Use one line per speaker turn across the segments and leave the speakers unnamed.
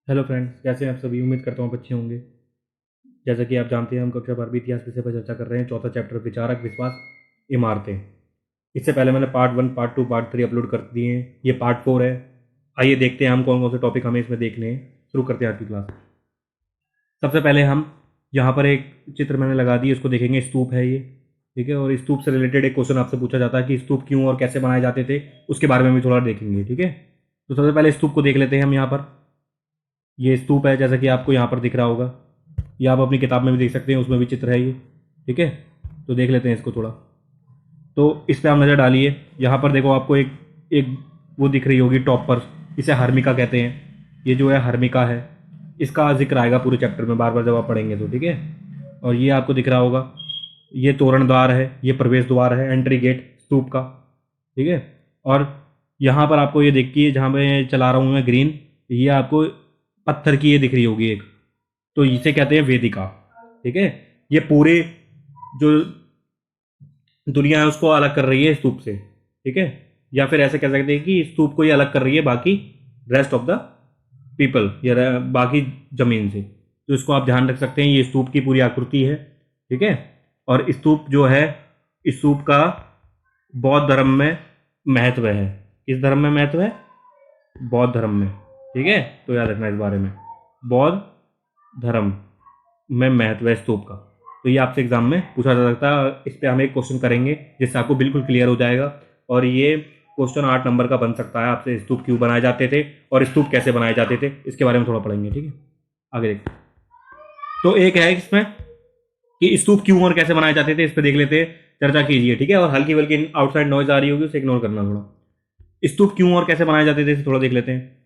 Hello friends, कैसे हैं आप सभी। उम्मीद करता हूँ आप अच्छे होंगे। जैसा कि आप जानते हैं, हम कक्षा 12वीं इतिहास विषय पर चर्चा कर रहे हैं। चौथा चैप्टर विचारक, विश्वास, इमारतें। इससे पहले मैंने पार्ट 1, पार्ट 2, पार्ट 3 अपलोड कर दिए हैं। ये पार्ट 4 है। आइए देखते हैं हम कौन कौन से टॉपिक हमें इसमें देखने हैं। शुरू करते हैं आज की क्लास। सबसे पहले हम यहाँ पर एक चित्र मैंने लगा दी, इसको देखेंगे। स्तूप है ये, ठीक है। और स्तूप से रिलेटेड एक क्वेश्चन आपसे पूछा जाता है कि स्तूप क्यों और कैसे बनाए जाते थे, उसके बारे में भी थोड़ा देखेंगे, ठीक है। तो सबसे पहले स्तूप को देख लेते हैं हम। यहाँ पर ये स्तूप है, जैसा कि आपको यहाँ पर दिख रहा होगा। ये आप अपनी किताब में भी देख सकते हैं, उसमें भी चित्र है ये, ठीक है। तो देख लेते हैं इसको थोड़ा। तो इस पर आप नज़र डालिए। यहाँ पर देखो, आपको एक एक वो दिख रही होगी टॉप पर, इसे हर्मिका कहते हैं। ये जो है हर्मिका है, इसका जिक्र आएगा पूरे चैप्टर में बार बार जब आप पढ़ेंगे तो, ठीक है। और ये आपको दिख रहा होगा, ये तोरण द्वार है, ये प्रवेश द्वार है, एंट्री गेट स्तूप का, ठीक है। और यहाँ पर आपको ये देखिए, जहाँ मैं चला रहा हूँ मैं ग्रीन, ये आपको पत्थर की ये दिख रही होगी एक, तो इसे कहते हैं वेदिका, ठीक है। ये पूरे जो दुनिया है उसको अलग कर रही है स्तूप से, ठीक है। या फिर ऐसे कह सकते हैं कि स्तूप को ये अलग कर रही है बाकी रेस्ट ऑफ द पीपल, या बाकी जमीन से। तो इसको आप ध्यान रख सकते हैं। ये स्तूप की पूरी आकृति है, ठीक है। और स्तूप जो है, इस स्तूप का बौद्ध धर्म में महत्व है। किस धर्म में महत्व है? बौद्ध धर्म में, ठीक है। तो याद रखना इस बारे में, बौद्ध धर्म में महत्व है स्तूप का। तो ये आपसे एग्जाम में पूछा जा सकता है। इस पर हम एक क्वेश्चन करेंगे जिससे आपको बिल्कुल क्लियर हो जाएगा। और ये क्वेश्चन 8 नंबर का बन सकता है आपसे। स्तूप क्यों बनाए जाते थे और स्तूप कैसे बनाए जाते थे, इसके बारे में थोड़ा पढ़ेंगे, ठीक है। आगे देखते हैं। तो एक है इसमें कि स्तूप क्यों और कैसे बनाए जाते थे, इस पर देख लेते हैं, चर्चा कीजिए, ठीक है। और हल्की बल्कि आउटसाइड नॉइज आ रही होगी, उसे इग्नोर करना थोड़ा। स्तूप क्यों और कैसे बनाए जाते थे, इसे थोड़ा देख लेते हैं।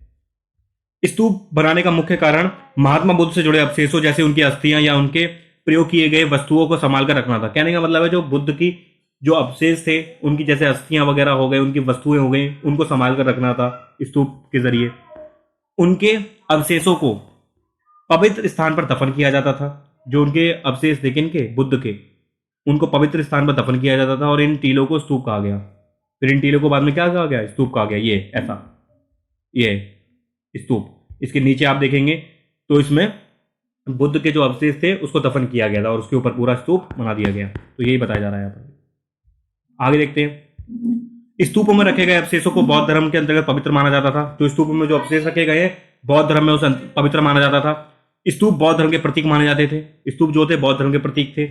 स्तूप बनाने का मुख्य कारण महात्मा बुद्ध से जुड़े अवशेषों, जैसे उनकी अस्थियां या उनके प्रयोग किए गए वस्तुओं को संभाल कर रखना था। कहने का मतलब है, जो बुद्ध की जो अवशेष थे, उनकी जैसे अस्थियां वगैरह हो गए, उनकी वस्तुएं हो गई, उनको संभाल कर रखना था स्तूप के जरिए। उनके अवशेषों को पवित्र स्थान पर दफन किया जाता था। जो उनके अवशेष थे किनके? बुद्ध के, उनको पवित्र स्थान पर दफन किया जाता था। और इन टीलों को स्तूप कहा गया। फिर इन टीलों को बाद में क्या कहा गया? स्तूप कहा गया। ये ऐसा, ये स्तूप, इसके नीचे आप देखेंगे तो इसमें बुद्ध के जो अवशेष थे उसको दफन किया गया था और उसके ऊपर पूरा स्तूप बना दिया गया। तो यही बताया जा रहा है यहाँ पर। आगे देखते हैं। स्तूपों में रखे गए अवशेषों को बौद्ध धर्म के अंतर्गत पवित्र माना जाता था। तो स्तूपों में जो अवशेष रखे गए बौद्ध धर्म में उसे पवित्र माना जाता था। स्तूप बौद्ध धर्म के प्रतीक माने जाते थे। स्तूप जो थे बौद्ध धर्म के प्रतीक थे।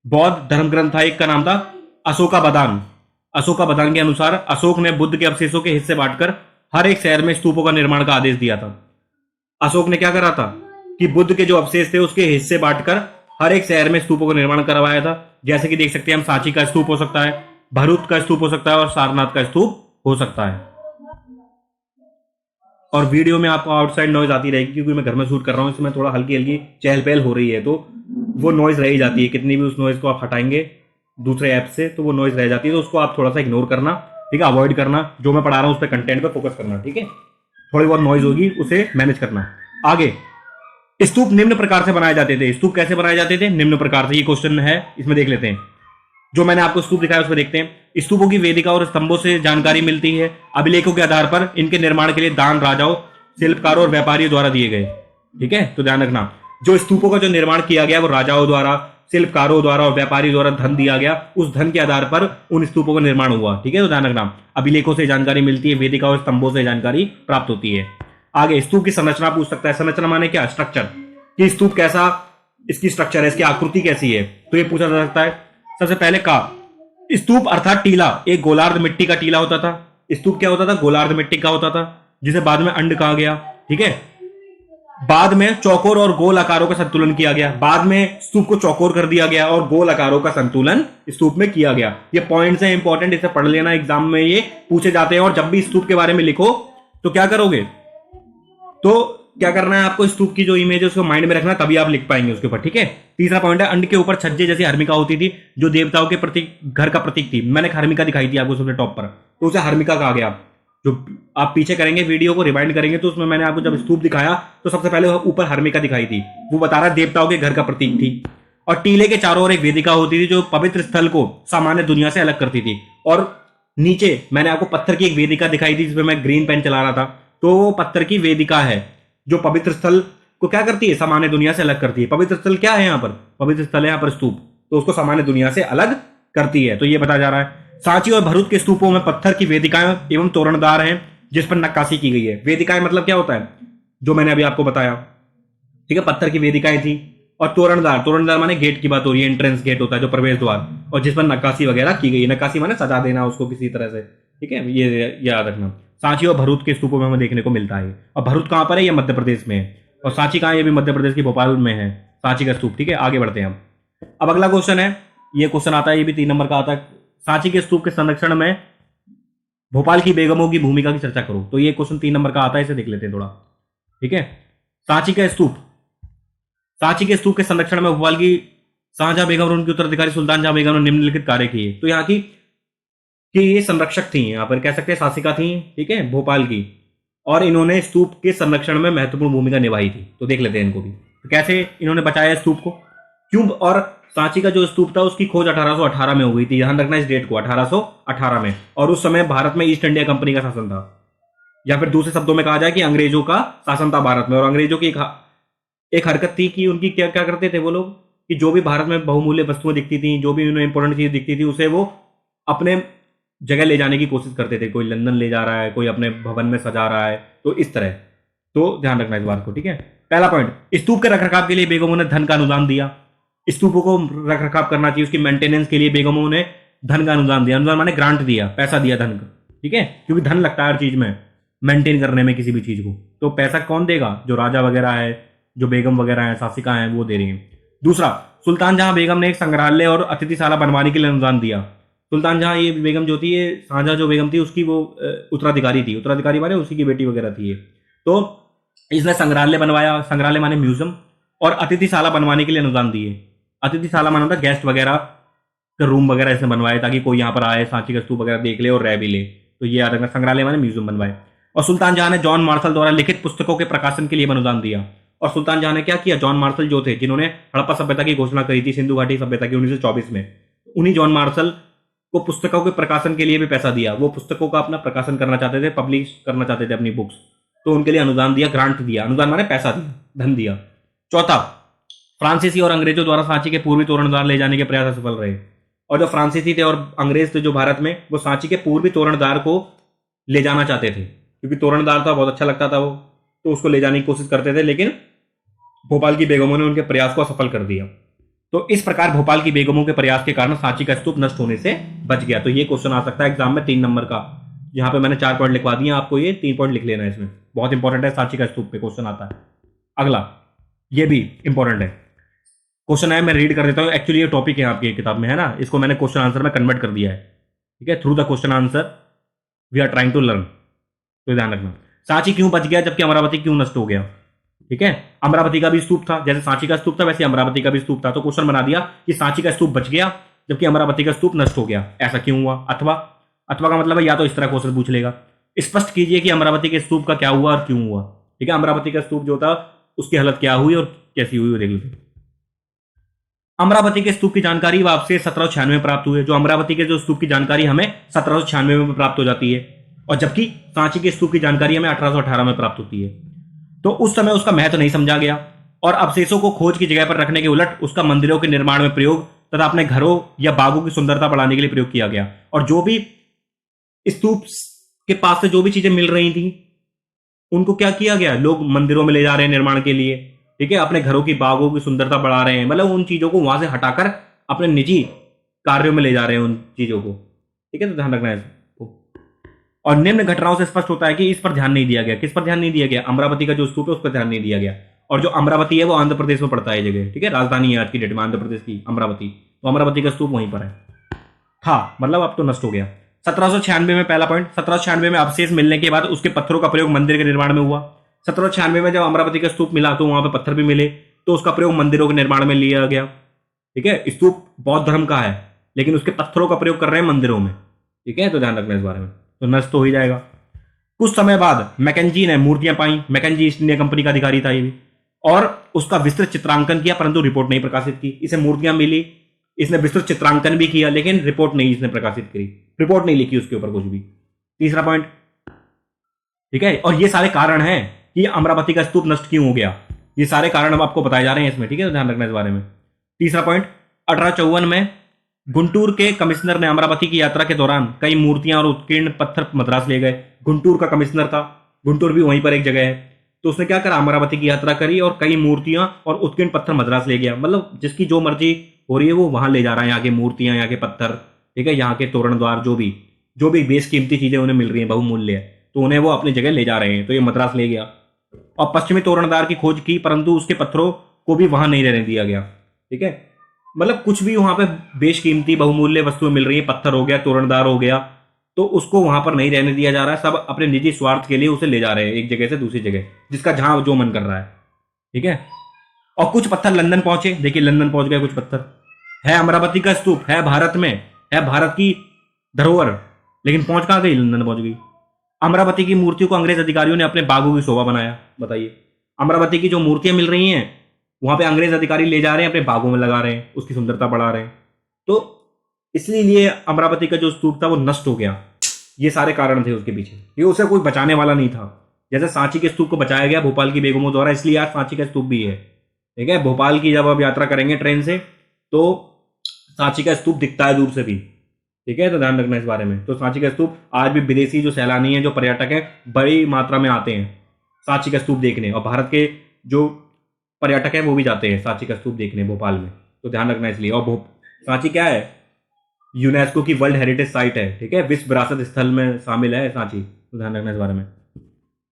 बौद्ध धर्म ग्रंथ था एक, का नाम था अशोकावदान। अशोकावदान के अनुसार अशोक ने बुद्ध के अवशेषों के हिस्से बांटकर हर एक शहर में स्तूपों का निर्माण का आदेश दिया था। अशोक ने क्या करा था कि बुद्ध के जो अवशेष थे उसके हिस्से बांटकर हर एक शहर में स्तूपों का निर्माण करवाया था। जैसे कि देख सकते हैं हम, सांची का स्तूप हो सकता है, भरूच का स्तूप हो सकता है और सारनाथ का स्तूप हो सकता है। और वीडियो में आपको आउटसाइड नॉइज आती रहेगी क्योंकि मैं घर में शूट कर रहा हूं, इसमें थोड़ा हल्की हल्की चहल पहल हो रही है, तो वो नॉइज रह ही जाती है। कितनी भी उस नॉइज को आप हटाएंगे दूसरे ऐप से तो वो नॉइज रह जाती है, तो उसको आप थोड़ा सा इग्नोर करना, ठीक है। अवॉइड करना, जो मैं पढ़ा रहा हूं उस पर कंटेंट पर फोकस करना, ठीक है। थोड़ी बहुत नॉइज होगी, उसे मैनेज करना। आगे, स्तूप निम्न प्रकार से बनाए जाते थे। स्तूप कैसे बनाए जाते थे? निम्न प्रकार से। ये क्वेश्चन है, इसमें देख लेते हैं। जो मैंने आपको स्तूप दिखाया उसमें देखते हैं। स्तूपों की वेदिका और स्तंभों से जानकारी मिलती है। अभिलेखों के आधार पर इनके निर्माण के लिए दान राजाओं, शिल्पकारों और व्यापारियों द्वारा दिए गए, ठीक है। तो ध्यान रखना, जो स्तूपों का जो निर्माण किया गया वो राजाओं द्वारा, शिल्पकारों द्वारा और व्यापारियों द्वारा धन दिया गया। उस धन के आधार पर उन स्तूपों का निर्माण हुआ, ठीक है। तो ध्यान रखना, अभिलेखों से जानकारी मिलती है, वेदिका और स्तंभों से जानकारी प्राप्त होती है। आगे, स्तूप की संरचना पूछ सकता है। संरचना माने क्या? स्ट्रक्चर, कि स्तूप कैसा इसकी स्ट्रक्चर है, इसकी आकृति कैसी है, तो ये पूछा जा सकता है। सबसे पहले का स्तूप अर्थात टीला एक गोलार्ध मिट्टी का टीला होता था। स्तूप क्या होता था? गोलार्ध मिट्टी का होता था, जिसे बाद में अंड कहा गया, ठीक है। बाद में चौकोर और गोल आकारों का संतुलन किया गया। बाद में स्तूप को चौकोर कर दिया गया और गोल आकारों का संतुलन स्तूप में किया गया। ये पॉइंट्स हैं इंपॉर्टेंट, इसे पढ़ लेना, एग्जाम में ये पूछे जाते हैं। और जब भी स्तूप के बारे में लिखो तो क्या करोगे? तो क्या करना है आपको? स्तूप की जो इमेज है उसको माइंड में रखना, तभी आप लिख पाएंगे उसके ऊपर, ठीक है। तीसरा पॉइंट है, अंड के ऊपर छज्जे जैसी हर्मिका होती थी, जो देवताओं के प्रतीक, घर का प्रतीक थी। मैंने एक हर्मिका दिखाई थी आपको सबसे टॉप पर, तो उसे हर्मिका कहा गया। जो आप पीछे करेंगे वीडियो को रिवाइंड करेंगे तो उसमें मैंने आपको जब स्तूप दिखाया तो सबसे पहले ऊपर हर्मिका दिखाई थी, वो बता रहा देवताओं के घर का प्रतीक थी। और टीले के चारों ओर एक वेदिका होती थी जो पवित्र स्थल को सामान्य दुनिया से अलग करती थी। और नीचे मैंने आपको पत्थर की एक वेदिका दिखाई थी जिसमें मैं ग्रीन पेन चला रहा था, तो वो पत्थर की वेदिका है। जो पवित्र स्थल को क्या करती है, सामान्य दुनिया से अलग करती है। पवित्र स्थल क्या है यहाँ पर, पवित्र स्थल है यहाँ पर स्तूप, तो उसको सामान्य दुनिया से अलग करती है। तो ये बताया जा रहा है। सांची और भरूच के स्तूपों में पत्थर की वेदिकाएं एवं तोरणदार हैं जिस पर नक्काशी की गई है। वेदिकाएं मतलब क्या होता है, जो मैंने अभी आपको बताया, ठीक है, पत्थर की वेदिकाएं थी। और तोरणदार, तोरणदार माने गेट की बात हो रही है, एंट्रेंस गेट होता है जो प्रवेश द्वार, और जिस पर नक्काशी वगैरह की गई है। नक्काशी माने सजा देना उसको किसी तरह से, ठीक है, ये याद रखना। सांची और भरूच के स्तूपों में हमें देखने को मिलता है। और भरूच कहां पर है, ये मध्य प्रदेश में है। और सांची कहां है, ये भी मध्य प्रदेश की भोपाल में है, सांची का स्तूप। ठीक है, आगे बढ़ते हैं हम। अब अगला क्वेश्चन है, ये क्वेश्चन आता है, ये भी 3 नंबर का आता है। सांची के स्तूप के संरक्षण में भोपाल की बेगमों की भूमिका की चर्चा करो। तो ये क्वेश्चन 3 नंबर का आता है, इसे देख लेते हैं थोड़ा। ठीक है, सांची का स्तूप, सांची के स्तूप के संरक्षण में भोपाल की शाहजहां बेगम और उनकी उत्तराधिकारी सुल्तान जहां बेगम ने निम्नलिखित कार्य किए। तो यहाँ की कि ये संरक्षक थी, यहाँ पर कह सकते हैं शासिका थी, ठीक है, भोपाल की, और इन्होंने स्तूप के संरक्षण में महत्वपूर्ण भूमिका निभाई थी। तो देख लेते हैं इनको भी, तो कैसे इन्होंने बचाया स्तूप को, क्यों। और सांची का जो स्तूप था उसकी खोज 1818 में हो गई थी, ध्यान रखना इस डेट को, 1818 में। और उस समय भारत में ईस्ट इंडिया कंपनी का शासन था, या फिर दूसरे शब्दों में कहा जाए कि अंग्रेजों का शासन था भारत में। और अंग्रेजों की एक हरकत थी कि उनकी क्या क्या करते थे वो लोग, कि जो भी भारत में बहुमूल्य वस्तुएं दिखती थी, जो भी उन्हें इंपॉर्टेंट चीज दिखती थी, उसे वो अपने जगह ले जाने की कोशिश करते थे। कोई लंदन ले जा रहा है, कोई अपने भवन में सजा रहा है, तो इस तरह। तो ध्यान रखना इस बात को, ठीक है। पहला पॉइंट, स्तूप के रखरखाव के लिए बेगमों ने धन का अनुदान दिया। स्तूपों को रखरखाव करना चाहिए, उसकी मेंटेनेंस के लिए बेगमों ने धन का अनुदान दिया। अनुदान माने ग्रांट दिया, पैसा दिया, धन का, ठीक है, क्योंकि धन लगता है हर चीज में, मेंटेन करने में किसी भी चीज को। तो पैसा कौन देगा, जो राजा वगैरह है, जो बेगम वगैरह है, शासिका है, वो दे रही है। दूसरा, सुल्तान जहां बेगम ने एक संग्रहालय और अतिथिशाला बनवाने के लिए अनुदान दिया। सुल्तान जहां ये बेगम जो थी, ये शाहजहां जो बेगम थी, उसकी वो उत्तराधिकारी थी, उत्तराधिकारी माने उसी की बेटी वगैरह थी ये। तो इसने संग्रहालय बनवाया, संग्रहालय माने म्यूजियम, और अतिथिशाला बनवाने के लिए अनुदान दिए। अतिथिशाला माना था गेस्ट वगैरह का रूम वगैरह इसने बनवाए, ताकि कोई यहाँ पर आए, सांची का स्तूप वगैरह देख ले और रह भी ले। तो ये याद रखना, संग्रहालय माने म्यूजियम बनवाए। और सुल्तान जहां ने जॉन मार्शल द्वारा लिखित पुस्तकों के प्रकाशन के लिए अनुदान दिया। और सुल्तान जहां ने क्या किया, जॉन मार्शल जो थे, जिन्होंने हड़प्पा सभ्यता की घोषणा करी थी, सिंधु घाटी सभ्यता की 1924 में, उन्हीं जॉन मार्शल को पुस्तकों के प्रकाशन के लिए भी पैसा दिया। वो पुस्तकों का अपना प्रकाशन करना चाहते थे, पब्लिश करना चाहते थे अपनी बुक्स, तो उनके लिए अनुदान दिया, ग्रांट दिया। अनुदान माने पैसा दिया, धन दिया। चौथा, फ्रांसीसी और अंग्रेजों द्वारा सांची के पूर्वी तोरणद्वार ले जाने के प्रयास सफल रहे। और जो फ्रांसीसी थे और अंग्रेज थे जो भारत में, वो सांची के पूर्वी तोरणद्वार को ले जाना चाहते थे, क्योंकि तोरणद्वार था, बहुत अच्छा लगता था वो, तो उसको ले जाने की कोशिश करते थे। लेकिन भोपाल की बेगमों ने उनके प्रयास को सफल कर दिया। तो इस प्रकार भोपाल की बेगमों के प्रयास के कारण सांची का स्तूप नष्ट होने से बच गया। तो ये क्वेश्चन आ सकता है एग्जाम में 3 नंबर का। यहाँ पे मैंने 4 पॉइंट लिखवा दिए, आपको ये 3 पॉइंट लिख लेना है, इसमें बहुत इंपॉर्टेंट है, सांची का स्तूप पे क्वेश्चन आता है। अगला, ये भी इंपॉर्टेंट है क्वेश्चन है, मैं रीड कर देता हूँ। एक्चुअली ये टॉपिक है आपकी किताब में, है ना, इसको मैंने क्वेश्चन आंसर में कन्वर्ट कर दिया है, ठीक है। Through the question answer we are trying to learn. तो ध्यान रखना, सांची क्यों बच गया जबकि अमरावती क्यों नष्ट हो गया, ठीक है। अमरावती का भी स्तूप था, जैसे सांची का स्तूप था वैसे अमरावती का भी स्तूप था। तो क्वेश्चन बना दिया कि सांची का स्तूप बच गया जबकि अमरावती का स्तूप नष्ट हो गया, ऐसा क्यों हुआ। अथवा, अथवा का मतलब है या तो इस तरह क्वेश्चन पूछ लेगा, स्पष्ट कीजिए कि अमरावती के स्तूप का क्या हुआ और क्यों हुआ, ठीक है। अमरावती का स्तूप जो था उसकी हालत क्या हुई और कैसी हुई, देख लीजिए। अमरावती के स्तूप की जानकारी आपसे 1796 में प्राप्त हुई है। जो अमरावती के जो स्तूप की जानकारी हमें 1796 में प्राप्त हो जाती है, और जबकि सांची के स्तूप की जानकारी हमें 1818 में प्राप्त होती है। तो उस समय उसका महत्व नहीं समझा गया, और अवशेषों को खोज की जगह पर रखने के उलट उसका मंदिरों के निर्माण में प्रयोग तथा अपने घरों या बागों की सुंदरता बढ़ाने के लिए प्रयोग किया गया। और जो भी स्तूप के पास से जो भी चीजें मिल रही थी, उनको क्या किया गया, लोग मंदिरों में ले जा रहे हैं निर्माण के लिए, ठीक है, अपने घरों की बागों की सुंदरता बढ़ा रहे हैं, मतलब उन चीजों को वहां से हटाकर अपने निजी कार्यों में ले जा रहे हैं उन चीजों को, ठीक है। तो ध्यान रखना है इसको। और निम्न घटनाओं से स्पष्ट होता है कि इस पर ध्यान नहीं दिया गया। किस पर ध्यान नहीं दिया गया, अमरावती का जो स्तूप है उस पर ध्यान नहीं दिया गया। और जो अमरावती है वो आंध्र प्रदेश में पड़ता है जगह, ठीक है, राजधानी है आज की डेट में आंध्र प्रदेश की अमरावती। तो अमरावती का स्तूप वहीं पर है था, मतलब अब तो नष्ट हो गया। 1796 में पहला पॉइंट, 1796 में अवशेष मिलने के बाद उसके पत्थरों का प्रयोग मंदिर के निर्माण में हुआ। 1796 में जब अमरावती का स्तूप मिला तो वहां पे पत्थर भी मिले, तो उसका प्रयोग मंदिरों के निर्माण में लिया गया, ठीक है। स्तूप बौद्ध धर्म का है, लेकिन उसके पत्थरों का प्रयोग कर रहे हैं मंदिरों में, ठीक है। तो ध्यान रखना इस बारे में, तो नष्ट तो हो ही जाएगा। कुछ समय बाद मैकेंजी ने मूर्तियां पाई। मैकेंजी ईस्ट इंडिया कंपनी का अधिकारी था ये भी, और उसका विस्तृत चित्रांकन किया, परंतु रिपोर्ट नहीं प्रकाशित की। इसे मूर्तियां मिली, इसने विस्तृत चित्रांकन भी किया, लेकिन रिपोर्ट नहीं इसने प्रकाशित करी, रिपोर्ट नहीं लिखी उसके ऊपर कुछ भी। तीसरा पॉइंट, ठीक है। और ये सारे कारण हैं कि अमरावती का स्तूप नष्ट क्यों हो गया। ये सारे कारण अब आपको बताए जा रहे हैं इसमें, ठीक है, तो ध्यान रखना इस बारे में। तीसरा पॉइंट, 1854 में गुंटूर के कमिश्नर ने अमरावती की यात्रा के दौरान कई मूर्तियां और उत्कीर्ण पत्थर मद्रास ले गए। गुंटूर का कमिश्नर था, गुंटूर भी वहीं पर एक जगह है, तो उसने क्या करा, अमरावती की यात्रा करी और कई मूर्तियां और उत्कीर्ण पत्थर मद्रास ले गया। मतलब जिसकी जो मर्जी हो रही है वो वहां ले जा रहा है, यहाँ की मूर्तियां, यहाँ के पत्थर, ठीक है, यहाँ के तोरण द्वार, जो भी बेशकीमती चीजें उन्हें मिल रही हैं, बहुमूल्य, तो उन्हें वो अपनी जगह ले जा रहे हैं। तो ये मद्रास ले गया और पश्चिमी तोरणद्वार की खोज की, परंतु उसके पत्थरों को भी वहां नहीं रहने दिया गया, ठीक है। मतलब कुछ भी वहां पे बेशकीमती बहुमूल्य वस्तुएं मिल रही है, पत्थर हो गया, तोरणदार हो गया, तो उसको वहां पर नहीं रहने दिया जा रहा है। सब अपने निजी स्वार्थ के लिए उसे ले जा रहे हैं एक जगह से दूसरी जगह, जिसका जहां जो मन कर रहा है, ठीक है। और कुछ पत्थर लंदन पहुंचे, देखिए लंदन पहुंच गए कुछ पत्थर। है अमरावती का स्तूप, है भारत में, है भारत की धरोहर, लेकिन पहुंच कहां गई, लंदन पहुंच गई। अमरावती की मूर्तियों को अंग्रेज अधिकारियों ने अपने बागों की शोभा बनाया। बताइए, अमरावती की जो मूर्तियां मिल रही हैं वहां पे अंग्रेज अधिकारी ले जा रहे हैं, अपने बागों में लगा रहे हैं, उसकी सुंदरता बढ़ा रहे हैं। तो इसलिए अमरावती का जो स्तूप था वो नष्ट हो गया। ये सारे कारण थे उसके पीछे, ये उसे कोई बचाने वाला नहीं था। जैसे सांची के स्तूप को बचाया गया भोपाल की बेगमों द्वारा, इसलिए आज सांची का स्तूप भी है, ठीक है। भोपाल की जब आप यात्रा करेंगे ट्रेन से तो सांची का स्तूप दिखता है दूर से भी, ठीक है, तो ध्यान रखना इस बारे में। तो सांची का स्तूप आज भी विदेशी जो सैलानी हैं, जो पर्यटक हैं, बड़ी मात्रा में आते हैं सांची का स्तूप देखने, और भारत के जो पर्यटक हैं वो भी जाते हैं सांची का स्तूप देखने भोपाल में, तो ध्यान रखना इसलिए। और सांची क्या है, यूनेस्को की वर्ल्ड हेरिटेज साइट है, ठीक है, विश्व विरासत स्थल में शामिल है सांची, तो ध्यान रखना इस बारे में,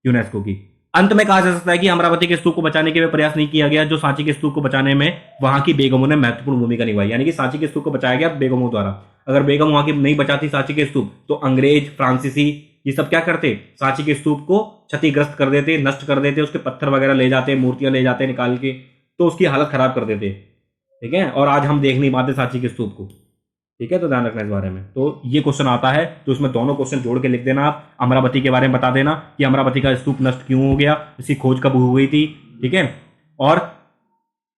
यूनेस्को की। अंत में कहा जा सकता है कि अमरावती के स्तूप को बचाने के लिए प्रयास नहीं किया गया, जो सांची के स्तूप को बचाने में वहां की बेगमों ने महत्वपूर्ण भूमिका निभाई। यानी कि सांची के स्तूप को बचाया गया बेगमों द्वारा। अगर बेगम वहां की नहीं बचाती सांची के स्तूप, तो अंग्रेज, फ्रांसीसी, ये सब क्या करते, सांची के स्तूप को क्षतिग्रस्त कर देते, नष्ट कर देते, उसके पत्थर वगैरह ले जाते, मूर्तियां ले जाते निकाल के, तो उसकी हालत खराब कर देते, ठीक है। और आज हम देख नहीं पाते सांची के स्तूप को, ठीक है, तो ध्यान रखना इस बारे में। तो ये क्वेश्चन आता है तो उसमें दोनों क्वेश्चन जोड़ के लिख देना आप। अमरावती के बारे में बता देना कि अमरावती का स्तूप नष्ट क्यों हो गया, इसकी खोज कब हुई थी, ठीक है, और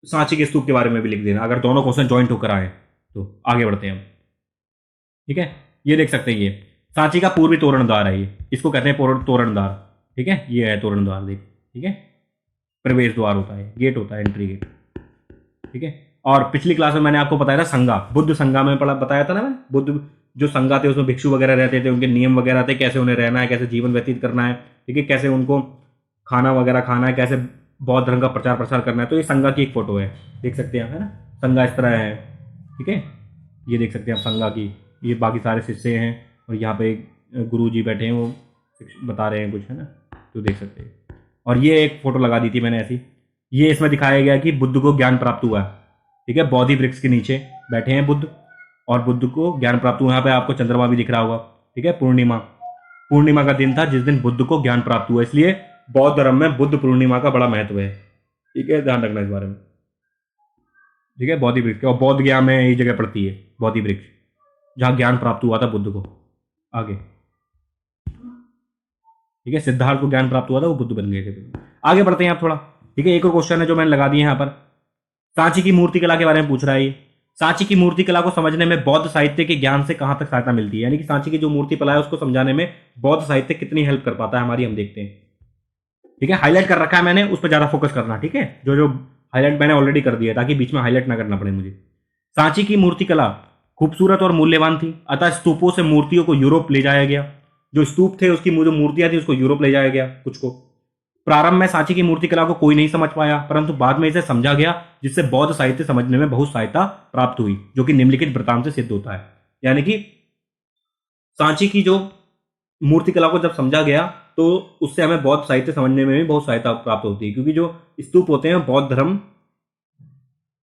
सांची के स्तूप के बारे में भी लिख देना, अगर दोनों क्वेश्चन ज्वाइंट होकर आए तो। आगे बढ़ते हैं हम, ठीक है। ये देख सकते हैं, ये सांची का पूर्वी तोरणद्वार है, ये इसको कहते हैं तोरणद्वार, ठीक है, ये है तोरणद्वार, देख, ठीक है, प्रवेश द्वार होता है, गेट होता है, एंट्री गेट, ठीक है। और पिछली क्लास में मैंने आपको बताया था संगा, बुद्ध संगा में पढ़ा, बताया था ना मैं, बुद्ध जो संगा थे उसमें भिक्षु वगैरह रहते थे, उनके नियम वगैरह थे, कैसे उन्हें रहना है, कैसे जीवन व्यतीत करना है, ठीक है, कैसे उनको खाना वगैरह खाना है, कैसे बौद्ध धर्म का प्रचार प्रसार करना है। तो ये संगा की एक फोटो है, देख सकते हैं, है ना, संगा इस तरह है, ठीक है, ये देख सकते हैं आप संगा की, ये बाकी सारे शिष्य हैं, और यहाँ पे गुरु जी बैठे हैं, वो बता रहे हैं कुछ, है ना, तो देख सकते हैं। और ये एक फोटो लगा दी थी मैंने ऐसी, ये इसमें दिखाया गया कि बुद्ध को ज्ञान प्राप्त हुआ है, ठीक है, बोधि वृक्ष के नीचे बैठे हैं बुद्ध, और बुद्ध को ज्ञान प्राप्त हुआ। यहाँ पे आपको चंद्रमा भी दिख रहा होगा, ठीक है, पूर्णिमा का दिन था जिस दिन बुद्ध को ज्ञान प्राप्त हुआ, इसलिए बौद्ध धर्म में बुद्ध पूर्णिमा का बड़ा महत्व है, ठीक है, ध्यान रखना इस बारे में, ठीक है। बोधि वृक्ष, और बौद्ध गया में ये जगह पड़ती है बोधि वृक्ष, जहां ज्ञान प्राप्त हुआ था बुद्ध को। आगे, ठीक है, सिद्धार्थ को ज्ञान प्राप्त हुआ था, वो बुद्ध बन गए थे। आगे बढ़ते हैं आप थोड़ा, ठीक है। एक और क्वेश्चन है जो मैंने लगा दिया यहाँ पर, सांची की मूर्ति कला के बारे में पूछ रहा है ये। सांची की मूर्ति कला को समझने में बौद्ध साहित्य के ज्ञान से कहां तक सहायता मिलती है, यानी कि सांची की जो मूर्ति कला है उसको समझाने में बौद्ध साहित्य कितनी हेल्प कर पाता है हमारी, हम देखते हैं, ठीक है। हाईलाइट कर रखा है मैंने, उस पर ज्यादा फोकस करना, ठीक है, जो जो हाईलाइट मैंने ऑलरेडी कर दिया ताकि बीच में हाईलाइट ना करना पड़े मुझे। सांची की मूर्ति कला खूबसूरत और मूल्यवान थी, अतः स्तूपों से मूर्तियों को यूरोप ले जाया गया। जो स्तूप थे उसकी जो मूर्तियां थी उसको यूरोप ले जाया गया, कुछ को। प्रारंभ में सांची की मूर्ति कला को कोई नहीं समझ पाया, परंतु बाद में इसे समझा गया, जिससे बौद्ध साहित्य समझने में बहुत सहायता प्राप्त हुई, जो कि निम्नलिखित वृत्तांत से सिद्ध होता है। यानी कि सांची की जो मूर्ति कला को जब समझा गया तो उससे हमें बौद्ध साहित्य समझने में भी बहुत सहायता प्राप्त होती है, क्योंकि जो स्तूप होते हैं बौद्ध धर्म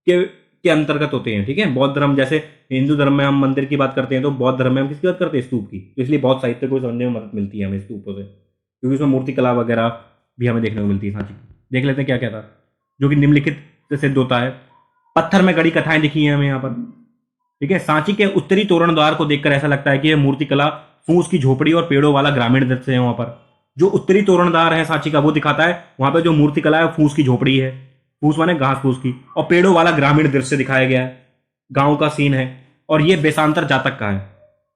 के अंतर्गत होते हैं, ठीक है। बौद्ध धर्म, जैसे हिंदू धर्म में हम मंदिर की बात करते हैं, तो बौद्ध धर्म में हम किसकी बात करते हैं, स्तूप की। तो इसलिए बौद्ध साहित्य को समझने में मदद मिलती है हमें स्तूपों से, क्योंकि उसमें मूर्ति कला वगैरह भी हमें देखने को मिलती है सांची की। देख लेते हैं क्या क्या था, जो कि निम्नलिखित से सिद्ध होता है। पत्थर में गढ़ी कथाएं दिखी हैं हमें यहाँ पर, ठीक है। सांची के उत्तरी तोरण द्वार को देखकर ऐसा लगता है कि यह मूर्ति कला फूस की झोपड़ी और पेड़ों वाला ग्रामीण दृश्य है। वहां पर जो उत्तरी तोरण द्वार है सांची का वो दिखाता है, वहां पर जो मूर्ति कला है फूस की झोपड़ी है, फूस माने घास फूस की, और पेड़ों वाला ग्रामीण दृश्य दिखाया गया है, गांव का सीन है। और ये बेसांतर जातक का है,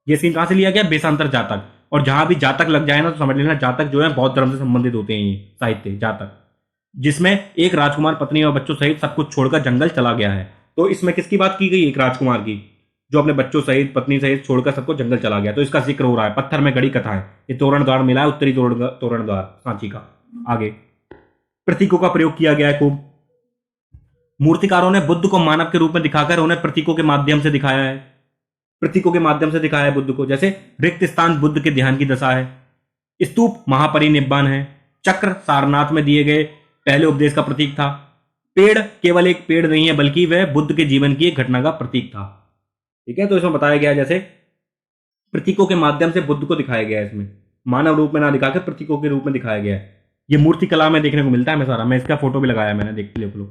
ये सीन कहां से लिया गया, बेसांतर जातक। और जहां भी जातक लग जाए ना तो समझ लेना जातक जो है बौद्ध धर्म से संबंधित होते हैं, ये साहित्य जातक, जिसमें एक राजकुमार पत्नी और बच्चों सहित सब कुछ छोड़कर जंगल चला गया है। तो इसमें किसकी बात की गई? एक राजकुमार की, जो अपने बच्चों सहित पत्नी सहित छोड़कर सबको जंगल चला गया। तो इसका जिक्र हो रहा है, पत्थर में गड़ी कथा है। ये तोरण द्वार मिला है, उत्तरी तोरण द्वार सांची का। आगे प्रतीकों का प्रयोग किया गया है खूब। मूर्तिकारों ने बुद्ध को मानव के रूप में दिखाकर उन्हें प्रतीकों के माध्यम से दिखाया है। प्रतीकों के माध्यम से दिखाया है बुद्ध को, जैसे रिक्त स्थान बुद्ध के ध्यान की दशा है, स्तूप महापरिनिब्बान है, चक्र सारनाथ में दिए गए पहले उपदेश का प्रतीक था, पेड़ केवल एक पेड़ नहीं है बल्कि वह बुद्ध के जीवन की एक घटना का प्रतीक था। ठीक है, तो इसमें बताया गया जैसे प्रतीकों के माध्यम से बुद्ध को दिखाया गया है, इसमें मानव रूप में ना दिखाकर प्रतीकों के रूप में दिखाया गया है। ये मूर्ति कला में देखने को मिलता है। मैं सारा, मैं इसका फोटो भी लगाया मैंने, देख लो,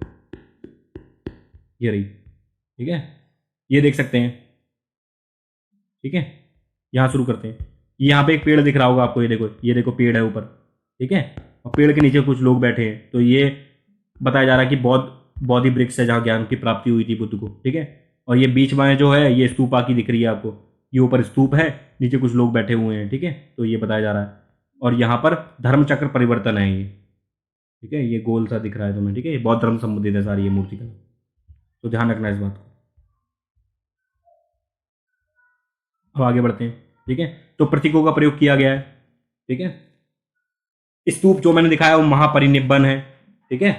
ये रही। ठीक है, ये देख सकते हैं। ठीक है, यहां शुरू करते हैं। यहाँ पे एक पेड़ दिख रहा होगा आपको, ये देखो पेड़ है ऊपर। ठीक है, और पेड़ के नीचे कुछ लोग बैठे हैं। तो ये बताया जा रहा है कि बौद्धि वृक्ष है जहाँ ज्ञान की प्राप्ति हुई थी बुद्ध को। ठीक है, और ये बीच में जो है ये स्तूपा की दिख रही है आपको, ये ऊपर स्तूप है, नीचे कुछ लोग बैठे हुए हैं। ठीक है, तो ये बताया जा रहा है। और यहाँ पर धर्म चक्र परिवर्तन है ये। ठीक है, ये गोल सा दिख रहा है तुम्हें। ठीक है, ये बौद्ध धर्म संबंधित है सारी ये मूर्ति का, तो ध्यान रखना इस बात को। अब आगे बढ़ते हैं। ठीक है, तो प्रतीकों का प्रयोग किया गया है। ठीक है, स्तूप जो मैंने दिखाया वो महापरिनिब्बन है। ठीक है,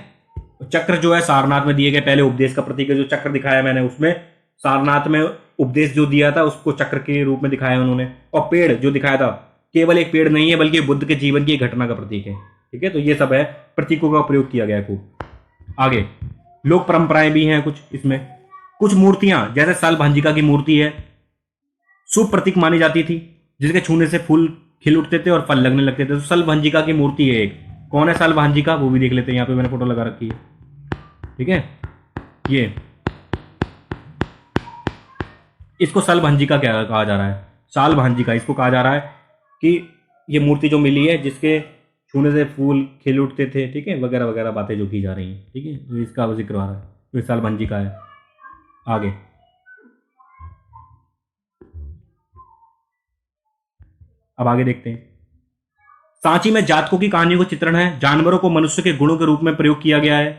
चक्र जो है सारनाथ में दिए गए पहले उपदेश का प्रतीक है। जो चक्र दिखाया मैंने उसमें सारनाथ में उपदेश जो दिया था उसको चक्र के रूप में दिखाया उन्होंने। और पेड़ जो दिखाया था केवल एक पेड़ नहीं है बल्कि बुद्ध के जीवन की एक घटना का प्रतीक है। ठीक है, तो ये सब है, प्रतीकों का प्रयोग किया गया है खूब। आगे लोक परंपराएं भी हैं कुछ इसमें। कुछ मूर्तियां जैसे साल भांजिका की मूर्ति है, शुभ प्रतीक मानी जाती थी, जिसके छूने से फूल खिल उठते थे और फल लगने लगते थे। तो सल भांजिका की मूर्ति है एक। कौन है सल भांजिका, वो भी देख लेते हैं। यहाँ पे मैंने फोटो लगा रखी है। ठीक है, ये इसको सल भांजिका क्या कहा जा रहा है? साल भांजिका इसको कहा जा रहा है कि ये मूर्ति जो मिली है जिसके छूने से फूल खिल उठते थे। ठीक है, वगैरह वगैरह बातें जो की जा रही हैं। ठीक है, तो इसका जिक्र आ रहा है, तो साल भांजिका है। आगे अब आगे देखते हैं। सांची में जातकों की कहानियों का चित्रण है। जानवरों को मनुष्य के गुणों के रूप में प्रयोग किया गया है।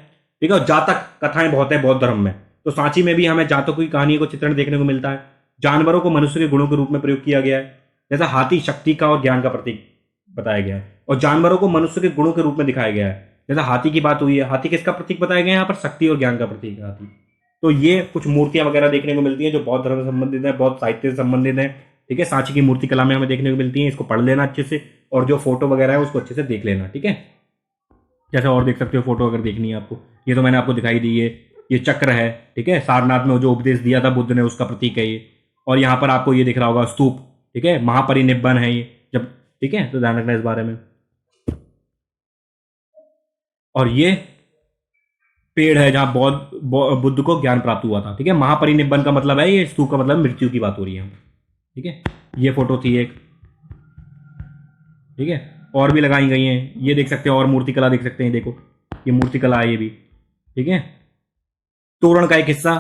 ठीक है, और जातक कथाएं बहुत है बौद्ध धर्म में, तो सांची में भी हमें जातकों की कहानियों का चित्रण देखने को मिलता है। जानवरों को मनुष्य के गुणों के रूप में प्रयोग किया गया है। जैसा हाथी शक्ति का और ज्ञान का प्रतीक बताया गया है, और जानवरों को मनुष्य के गुणों के रूप में दिखाया गया है। जैसा हाथी की बात हुई है, हाथी किसका प्रतीक बताया गया है? यहाँ पर शक्ति और ज्ञान का प्रतीक है हाथी। तो ये कुछ मूर्तियां वगैरह देखने को मिलती हैं जो बौद्ध धर्म से संबंधित है, बौद्ध साहित्य से संबंधित है। ठीक है, सांची की मूर्ति कला में हमें देखने को मिलती है। इसको पढ़ लेना अच्छे से, और जो फोटो वगैरह है उसको अच्छे से देख लेना। ठीक है, जैसे और देख सकते हो फोटो अगर देखनी है आपको। ये तो मैंने आपको दिखाई दी है, ये चक्र है। ठीक है, सारनाथ में जो उपदेश दिया था बुद्ध ने उसका प्रतीक है ये। और यहाँ पर आपको ये दिख रहा होगा स्तूप। ठीक है, महापरिनिब्बन है ये जब। ठीक है, तो ध्यान रखना इस बारे में। और ये पेड़ है जहां बुद्ध को ज्ञान प्राप्त हुआ था। ठीक है, महापरिनिब्बन का मतलब है, ये स्तूप का मतलब मृत्यु की बात हो रही है। ठीक है, ये फोटो थी एक। ठीक है, और भी लगाई गई हैं, ये देख सकते हैं, और मूर्ति कला देख सकते हैं। देखो ये मूर्ति कला है ये भी। ठीक है, तोरण का एक हिस्सा।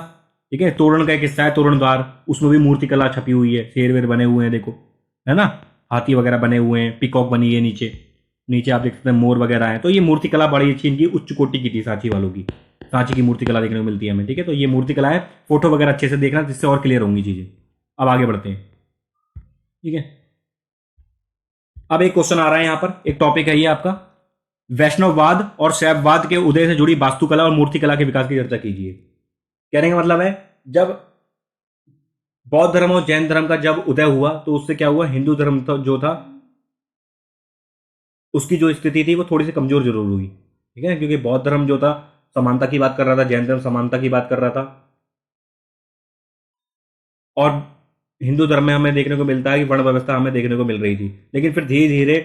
ठीक है, तोरण का एक हिस्सा है तोरण द्वार, उसमें भी मूर्ति कला छपी हुई है। शेर वेर बने हुए हैं, देखो है ना, हाथी वगैरह बने हुए हैं, पिकॉक बनी है नीचे। नीचे आप देख सकते हैं मोर वगैरह है। तो ये मूर्ति कला बड़ी अच्छी इनकी उच्च कोटि की थी सांची वालों की। सांची की मूर्ति कला देखने को मिलती है हमें। ठीक है, तो ये मूर्ति कला है। फोटो वगैरह अच्छे से देखना जिससे और क्लियर होंगी चीजें। अब आगे बढ़ते हैं। ठीक है, अब एक क्वेश्चन आ रहा है यहाँ पर, एक टॉपिक है ये आपका, वैष्णववाद और शैववाद के उदय से जुड़ी वास्तुकला और मूर्तिकला के विकास की चर्चा कीजिए। कहने का मतलब है जब बौद्ध धर्म और जैन धर्म का जब उदय हुआ तो उससे क्या हुआ, हिंदू धर्म जो था उसकी जो स्थिति थी वो थोड़ी सी कमजोर जरूर हुई। ठीक है, क्योंकि बौद्ध धर्म जो था समानता की बात कर रहा था, जैन धर्म समानता की बात कर रहा था। और हिंदू धर्म में हमें देखने को मिलता है कि वर्ण व्यवस्था हमें देखने को मिल रही थी। लेकिन फिर धीरे धीरे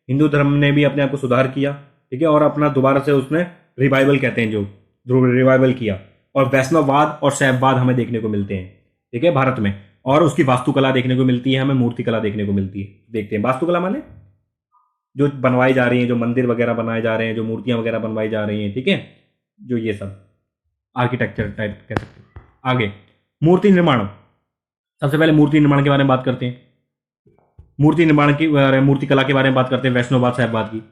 हिंदू धर्म ने भी अपने आप को सुधार किया। ठीक है, और अपना दोबारा से उसने रिवाइवल कहते हैं जो रिवाइवल किया, और वैष्णववाद और शैववाद हमें देखने को मिलते हैं। ठीक है, भारत में, और उसकी वास्तुकला देखने को मिलती है, हमें मूर्तिकला देखने को मिलती है। देखते हैं वास्तुकला माने जो बनवाई जा रही है, जो मंदिर वगैरह बनाए जा रहे हैं, जो मूर्तियां वगैरह बनवाई जा रही हैं। ठीक है, जो ये सब आर्किटेक्चर टाइप कह सकते हैं। आगे मूर्ति निर्माण, सबसे पहले मूर्ति निर्माण के बारे में बात करते हैं। मूर्ति निर्माण की मूर्ति कला के बारे में बात करते हैं, वैष्णववाद शैववाद की।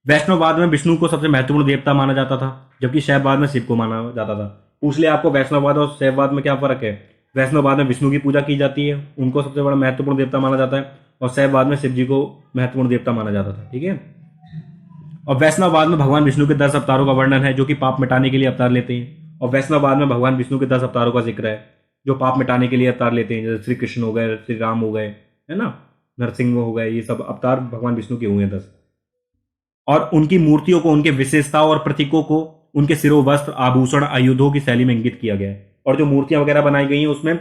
वैष्णववाद में विष्णु को सबसे महत्वपूर्ण देवता माना जाता था, जबकि शैववाद में शिव को माना जाता था। पूछ लिया आपको वैष्णववाद और शैववाद में क्या फर्क है। वैष्णववाद में विष्णु की पूजा की जाती है, उनको सबसे बड़ा महत्वपूर्ण देवता माना जाता है, और शैववाद में शिव जी को महत्वपूर्ण देवता माना जाता था। ठीक है। और वैष्णववाद में भगवान विष्णु के 10 अवतारों का वर्णन है, जो कि पाप मिटाने के लिए अवतार लेते हैं। और वैष्णववाद में भगवान विष्णु के 10 अवतारों का जिक्र है, जो पाप मिटाने के लिए अवतार लेते हैं, जैसे श्री कृष्ण हो गए, श्री राम हो गए, है ना, नरसिंह हो गए, ये सब अवतार भगवान विष्णु के हुए हैं 10। और उनकी मूर्तियों को उनके विशेषताओं और प्रतीकों को उनके सिरों, वस्त्र, आभूषण, आयुधों की शैली में इंगित किया गया है। और जो मूर्तियां वगैरह बनाई गई हैं उसमें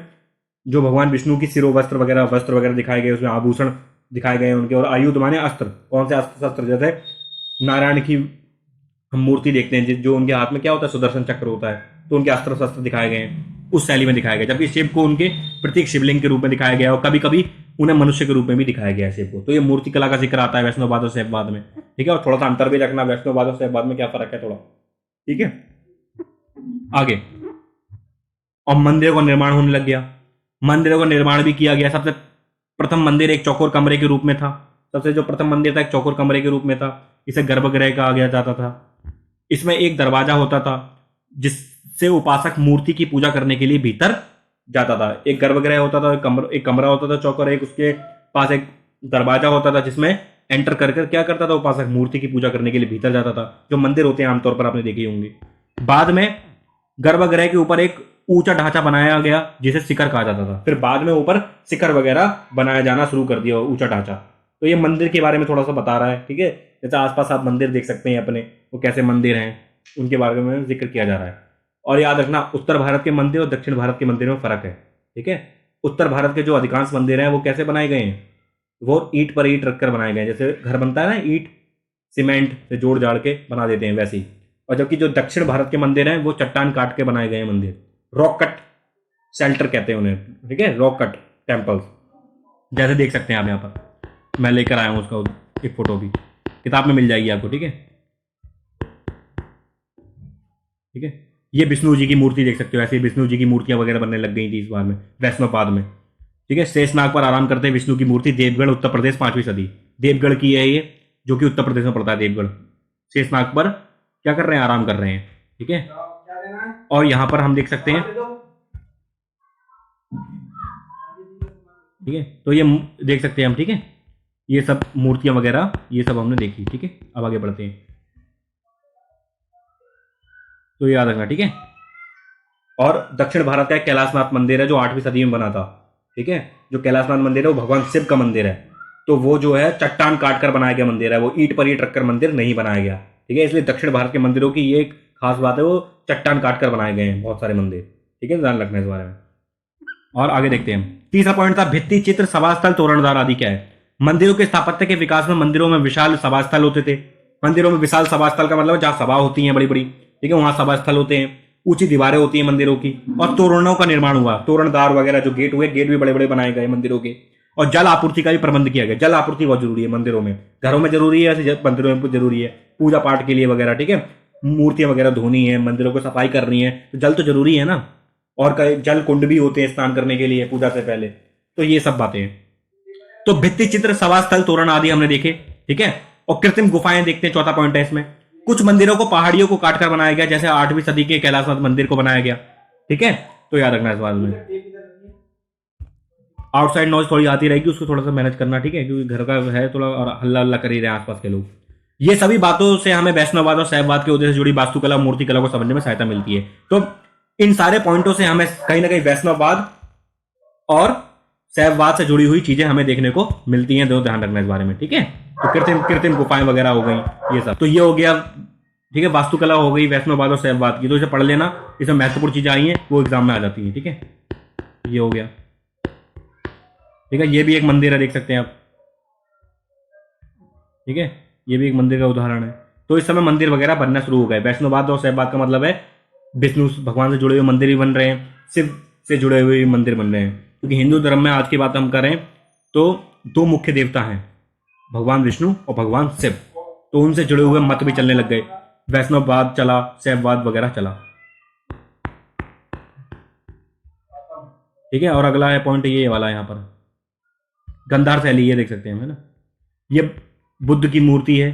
जो भगवान विष्णु की सिरों, वस्त्र वगैरह दिखाए गए, उसमें आभूषण दिखाए गए उनके, और आयुध माने अस्त्र। कौन से अस्त्र शस्त्र, जैसे नारायण की हम मूर्ति देखते हैं जो उनके हाथ में क्या होता है, सुदर्शन चक्र होता है, तो उनके अस्त्र शस्त्र दिखाए गए हैं, उस शैली में दिखाया गया। जबकि शिव को उनके प्रतीक शिवलिंग के रूप में दिखाया गया, और कभी कभी उन्हें मनुष्य के रूप में भी दिखाया गया है शिव को। तो ये मूर्ति कला का जिक्र आता है वैष्णववाद और शैववाद में। ठीक है। और थोड़ा सा अंतर भी रखना, वैष्णववाद और शैववाद में क्या फर्क है थोड़ा। ठीक है। आगे, और मंदिरों का निर्माण होने लग गया। मंदिरों का निर्माण भी किया गया। सबसे प्रथम मंदिर एक चौकोर कमरे के रूप में था। सबसे जो प्रथम मंदिर था एक चौकोर कमरे के रूप में था। इसे गर्भगृह कहा गया जाता था। इसमें एक दरवाजा होता था जिससे उपासक मूर्ति की पूजा करने के लिए भीतर जाता था। एक गर्भगृह होता था, एक कमरा होता था चौकोर, एक उसके पास एक दरवाजा होता था जिसमें एंटर कर क्या करता था उपासक, मूर्ति की पूजा करने के लिए भीतर जाता था। जो मंदिर होते हैं आमतौर पर आपने देखे होंगे। बाद में गर्भगृह के ऊपर एक ऊंचा ढांचा बनाया गया जिसे शिखर कहा जाता था। फिर बाद में ऊपर शिखर वगैरह बनाया जाना शुरू कर दिया, ऊंचा ढांचा। तो ये मंदिर के बारे में थोड़ा सा बता रहा है। ठीक है। जैसे आसपास आप मंदिर देख सकते हैं अपने, वो कैसे मंदिर हैं उनके बारे में जिक्र किया जा रहा है। और याद रखना, उत्तर भारत के मंदिर और दक्षिण भारत के मंदिर में फर्क है। ठीक है। उत्तर भारत के जो अधिकांश मंदिर हैं वो कैसे बनाए गए हैं, वो ईंट पर ईंट रखकर बनाए गए हैं। जैसे घर बनता है ना, ईंट सीमेंट से जोड़ जाड़ के बना देते हैं वैसे ही। और जबकि जो दक्षिण भारत के मंदिर हैं वो चट्टान काट के बनाए गए हैं मंदिर, रॉक कट शेल्टर कहते हैं उन्हें। ठीक है, रॉक कट टेम्पल्स, जैसे देख सकते हैं आप यहाँ पर। मैं लेकर आया हूँ उसका एक फोटो भी, किताब में मिल जाएगी आपको। ठीक है। ठीक है। ये विष्णु जी की मूर्ति देख सकते हो। ऐसे विष्णु जी की मूर्तियां वगैरह बनने लग गई थी इस बार में वैष्णववाद में। ठीक है। शेषनाग पर आराम करते हैं विष्णु की मूर्ति, देवगढ़ उत्तर प्रदेश, 5वीं सदी। देवगढ़ की है ये, जो कि उत्तर प्रदेश में पड़ता है देवगढ़। शेषनाग पर क्या कर रहे हैं, आराम कर रहे हैं। ठीक है। और यहां पर हम देख सकते हैं। ठीक है। तो ये देख सकते हैं हम। ठीक है। ये सब मूर्तियां वगैरह ये सब हमने देखी। ठीक है। अब आगे बढ़ते हैं। तो याद रखना। ठीक है। और दक्षिण भारत का एक कैलाशनाथ मंदिर है जो 8वीं सदी में बना था। ठीक है। जो कैलाशनाथ मंदिर है वो भगवान शिव का मंदिर है। तो वो जो है चट्टान काट कर बनाया गया मंदिर है, वो ईंट पर ईंट रखकर मंदिर नहीं बनाया गया। ठीक है। इसलिए दक्षिण भारत के मंदिरों की ये एक खास बात है, वो चट्टान काट कर बनाए गए हैं बहुत सारे मंदिर। ठीक है, ध्यान रखना इस बारे में। और आगे देखते हैं। तीसरा पॉइंट था भित्ति चित्र, सभास्थल, तोरणद्वार आदि क्या है। मंदिरों के स्थापत्य के विकास में मंदिरों में विशाल सभास्थल होते थे। मंदिरों में विशाल सभास्थल का मतलब जहां सभा होती है बड़ी बड़ी, ठीक है, वहां सभास्थल होते हैं। ऊंची दीवारें होती हैं मंदिरों की, और तोरणों का निर्माण हुआ। तोरणदार वगैरह जो गेट हुए, गेट भी बड़े बड़े बनाए गए मंदिरों के। और जल आपूर्ति का भी प्रबंध किया गया। जल आपूर्ति बहुत जरूरी है मंदिरों में, घरों में जरूरी है, ऐसे मंदिरों में जरूरी है, पूजा पाठ के लिए वगैरह। ठीक है। मूर्तियां वगैरह धोनी है, मंदिरों को सफाई करनी है, तो जल तो जरूरी है ना। और कई जल कुंड भी होते हैं स्नान करने के लिए पूजा से पहले। तो ये सब बातें हैं। तो भित्ति चित्र, सभास्थल, तोरण आदि हमने देखे। ठीक है। और कृत्रिम गुफाएं देखते हैं, चौथा पॉइंट है इसमें। कुछ मंदिरों को पहाड़ियों को काटकर बनाया गया, जैसे 8वीं सदी के कैलाशनाथ मंदिर को बनाया गया। ठीक है। तो याद रखना इस बात में। आउटसाइड नॉइज थोड़ी आती रहेगी, उसको थोड़ा सा मैनेज करना। ठीक है, क्योंकि घर का है थोड़ा और हल्ला हल्ला कर ही रहे हैं आसपास के लोग। ये सभी बातों से हमें वैष्णववाद और शैववाद के उद्देश्य से जुड़ी वास्तुकला, मूर्ति कला को समझने में सहायता मिलती है। तो इन सारे पॉइंटों से हमें कहीं ना कहीं वैष्णववाद और शैववाद से जुड़ी हुई चीजें हमें देखने को मिलती हैं। तो ध्यान रखना इस बारे में। ठीक है। तो कृत्रिम गुफाएं वगैरह हो गई, ये सब। तो ये हो गया। ठीक है। वास्तुकला हो गई वैष्णववाद और शैववाद की, तो इसे पढ़ लेना। इसमें महत्वपूर्ण चीजें आई हैं वो एग्जाम में आ जाती हैं। ठीक है। ये हो गया। ठीक है। ये भी एक मंदिर है, देख सकते हैं आप। ठीक है। ये भी एक मंदिर का उदाहरण है। तो इस समय मंदिर वगैरह बनना शुरू हो गए। वैष्णववाद और शैववाद का मतलब है विष्णु भगवान से जुड़े हुए मंदिर भी बन रहे हैं, शिव से जुड़े हुए मंदिर बन रहे हैं। क्योंकि हिंदू धर्म में आज की बात हम करें तो 2 मुख्य देवता हैं, भगवान विष्णु और भगवान शिव। तो उनसे जुड़े हुए मत भी चलने लग गए। वैष्णववाद चला, शैववाद वगैरह चला। ठीक है। और अगला है पॉइंट ये वाला यहाँ पर। गंधार शैली, ये देख सकते हैं, है ना, ये बुद्ध की मूर्ति है,